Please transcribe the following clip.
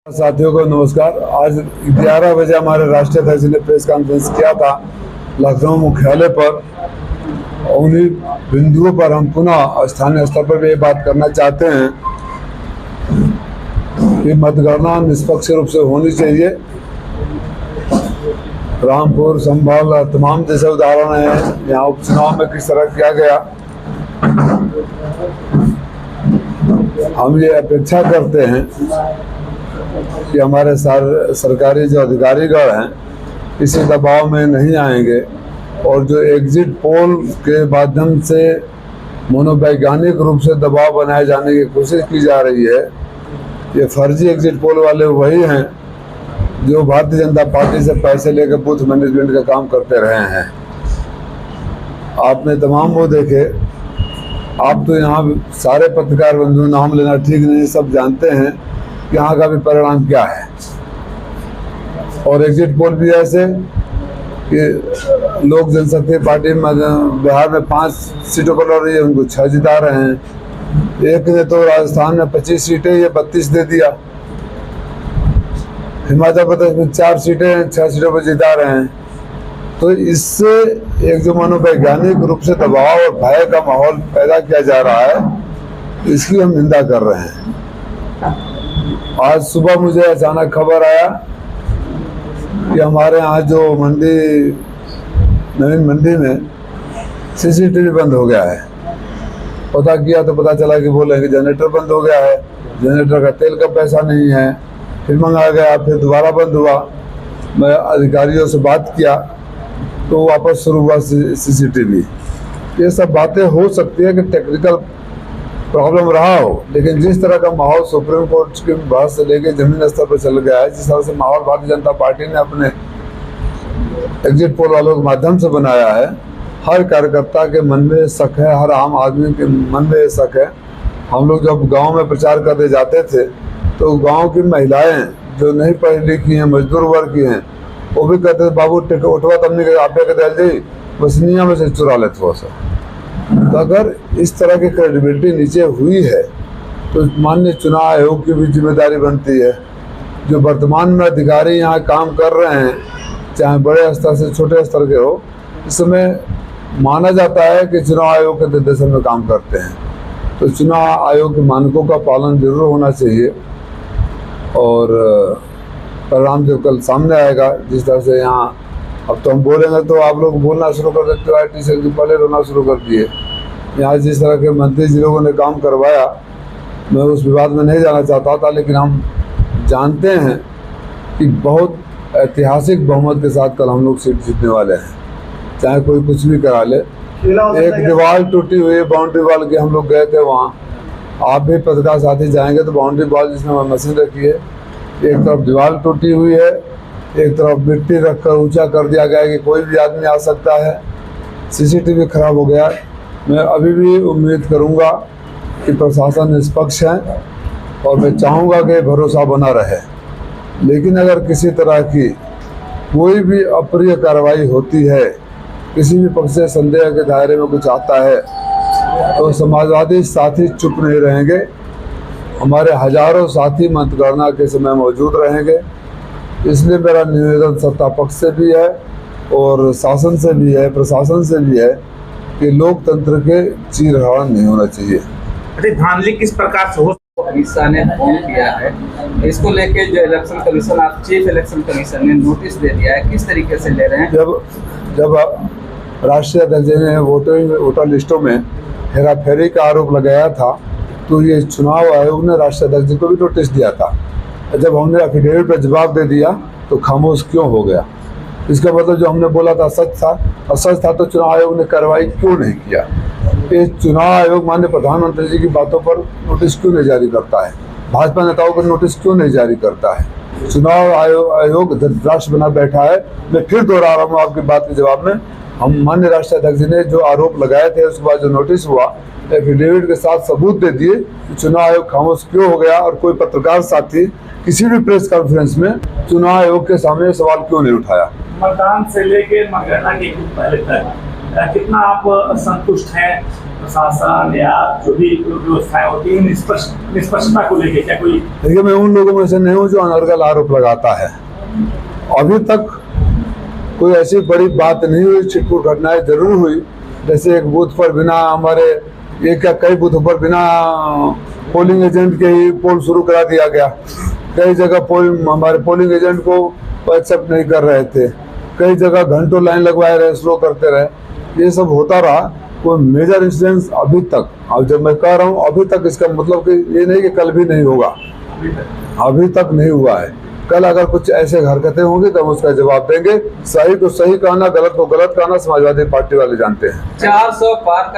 साथियों को नमस्कार। आज 11 बजे हमारे राष्ट्रीय अध्यक्ष ने प्रेस कॉन्फ्रेंस किया था लखनऊ मुख्यालय पर। उन्हीं बिंदुओं पर हम पुनः स्थानीय स्तर पर भी ये बात करना चाहते हैं कि मतगणना निष्पक्ष रूप से होनी चाहिए। रामपुर, संभल, तमाम जैसे उदाहरण हैं। यहाँ उपचुनाव में किस तरह किया गया। हम ये अपेक्षा करते हैं कि हमारे सरकारी जो अधिकारीगण हैं किसी दबाव में नहीं आएंगे और जो एग्जिट पोल के माध्यम से मनोवैज्ञानिक रूप से दबाव बनाए जाने की कोशिश की जा रही है, ये फर्जी एग्जिट पोल वाले वही हैं जो भारतीय जनता पार्टी से पैसे लेकर बूथ मैनेजमेंट का काम करते रहे हैं। आपने तमाम वो देखे। आप तो यहाँ सारे पत्रकार बंधु, नाम लेना ठीक नहीं, सब जानते हैं कि यहाँ का भी परिणाम क्या है। और एग्जिट पोल भी ऐसे कि लोक जनशक्ति पार्टी में बिहार में 5 सीटों पर लड़ रही है, उनको 6 जिता रहे हैं। एक ने तो राजस्थान में 25 सीटें, ये 32 दे दिया। हिमाचल प्रदेश में 4 सीटें, 6 सीटों पर जिता रहे हैं। तो इससे एक जो मनोवैज्ञानिक रूप से दबाव और भय का माहौल पैदा किया जा रहा है, इसकी हम निंदा कर रहे हैं। आज सुबह मुझे अचानक खबर आया कि हमारे यहाँ जो नवीन मंडी में सीसीटीवी बंद हो गया है। पता किया तो पता चला कि बोले कि जनरेटर बंद हो गया है, जनरेटर का तेल का पैसा नहीं है। फिर मंगाया गया, फिर दोबारा बंद हुआ। मैं अधिकारियों से बात किया तो वापस शुरू हुआ सीसीटीवी। ये सब बातें हो सकती है कि टेक्निकल प्रॉब्लम रहा हो, लेकिन जिस तरह का माहौल सुप्रीम कोर्ट के बहस से लेकर जमीन स्तर पर चल गया है, जिस तरह से माहौल भारतीय जनता पार्टी ने अपने एग्जिट पोल वालों के माध्यम से बनाया है, हर कार्यकर्ता के मन में शक है, हर आम आदमी के मन में शक है। हम लोग जब गांव में प्रचार करने जाते थे तो गांव की महिलाएं जो नहीं पढ़ी लिखी हैं, मजदूर वर्ग की हैं, वो भी कहते थे बाबू उठवा तब नहीं आप कहते बसनिया में से चुरा लेते हो सर। तो अगर इस तरह की क्रेडिबिलिटी नीचे हुई है तो माननीय चुनाव आयोग की भी जिम्मेदारी बनती है। जो वर्तमान में अधिकारी यहाँ काम कर रहे हैं, चाहे बड़े स्तर से छोटे स्तर के हो, इस समय माना जाता है कि चुनाव आयोग के निर्देशन में काम करते हैं। तो चुनाव आयोग के मानकों का पालन जरूर होना चाहिए और परिणाम जो कल सामने आएगा, जिस तरह से यहाँ अब तो हम बोलेंगे तो आप लोग बोलना शुरू कर देते हो, टी शर्ट पहले रोना शुरू कर दिए। यहाँ जिस तरह के मंत्री जी लोगों ने काम करवाया, मैं उस विवाद में नहीं जाना चाहता था, लेकिन हम जानते हैं कि बहुत ऐतिहासिक बहुमत के साथ कल हम लोग सीट जीतने वाले हैं, चाहे कोई कुछ भी करा ले। एक दीवार टूटी हुई बाउंड्री वॉल के, हम लोग गए थे वहाँ। आप भी पत्रकार साथी जाएंगे तो बाउंड्री वॉल जिसमें मशीन रखी है, एक तरफ दीवार टूटी हुई है, एक तरफ मिट्टी रखकर ऊंचा कर दिया गया है कि कोई भी आदमी आ सकता है। सीसीटीवी खराब हो गया। मैं अभी भी उम्मीद करूंगा कि प्रशासन निष्पक्ष है और मैं चाहूँगा कि भरोसा बना रहे। लेकिन अगर किसी तरह की कोई भी अप्रिय कार्रवाई होती है, किसी भी पक्ष से संदेह के दायरे में कुछ आता है, तो समाजवादी साथी चुप नहीं रहेंगे। हमारे हजारों साथी मतगणना के समय मौजूद रहेंगे। इसलिए मेरा निवेदन सत्ता पक्ष से भी है और शासन से भी है, प्रशासन से भी है कि लोकतंत्र के चीरहरण नहीं होना चाहिए। धांधली किस प्रकार से हो अमित शाह ने फोन किया है, इसको लेके जो इलेक्शन कमीशन, आप चीफ इलेक्शन कमीशन ने नोटिस दे दिया है, किस तरीके से ले रहे हैं? जब राष्ट्रीय अध्यक्ष ने वोटर लिस्टों में हेराफेरी का आरोप लगाया था, तो ये चुनाव आयोग ने राष्ट्रीय अध्यक्ष को भी नोटिस दिया था। जब हमने एफिडेविट पर जवाब दे दिया तो खामोश क्यों हो गया? इसका मतलब जो हमने बोला था सच था, और सच था तो चुनाव आयोग ने कार्रवाई क्यों नहीं किया? ये चुनाव आयोग माननीय प्रधानमंत्री जी की बातों पर नोटिस क्यों नहीं जारी करता है? भाजपा नेताओं पर नोटिस क्यों नहीं जारी करता है? चुनाव आयोग राष्ट्र बना बैठा है। मैं फिर दोहरा रहा हूँ आपकी बात के जवाब में, हम माननीय राष्ट्रीय अध्यक्ष जी ने जो आरोप लगाए थे, उसके बाद जो नोटिस हुआ, एफिडेविट के साथ सबूत दे दिए कि चुनाव आयोग खामोश क्यों हो गया और कोई पत्रकार साथी किसी भी प्रेस कॉन्फ्रेंस में चुनाव आयोग के सामने सवाल क्यों नहीं उठाया? मतदान से लेकर मतगणना के पहले तक कितना आप संतुष्ट हैं प्रशासन या जो भी व्यवस्थाएं होती है निष्पक्षता को लेके क्या कोई? देखिए, मैं उन लोगों में से नहीं हूँ जो अनर्गल आरोप लगाता है। अभी तक कोई ऐसी बड़ी बात नहीं हुई। छिटपुट घटनाएं जरूर हुई, जैसे एक बूथ पर बिना हमारे एक या कई बूथों पर बिना पोलिंग एजेंट के ही पोल शुरू करा दिया गया। कई जगह हमारे पोलिंग एजेंट को एक्सेप्ट नहीं कर रहे थे। कई जगह घंटों लाइन लगवाए रहे, स्लो करते रहे। ये सब होता रहा। कोई मेजर इंसिडेंस अभी तक, अब जब मैं कह रहा हूँ अभी तक, इसका मतलब कि ये नहीं कि कल भी नहीं होगा। अभी तक नहीं हुआ है। कल अगर कुछ ऐसे हरकतें होंगी तो हम उसका जवाब देंगे। सही को सही कहना, गलत को गलत कहना समाजवादी पार्टी वाले जानते हैं। 400 पार का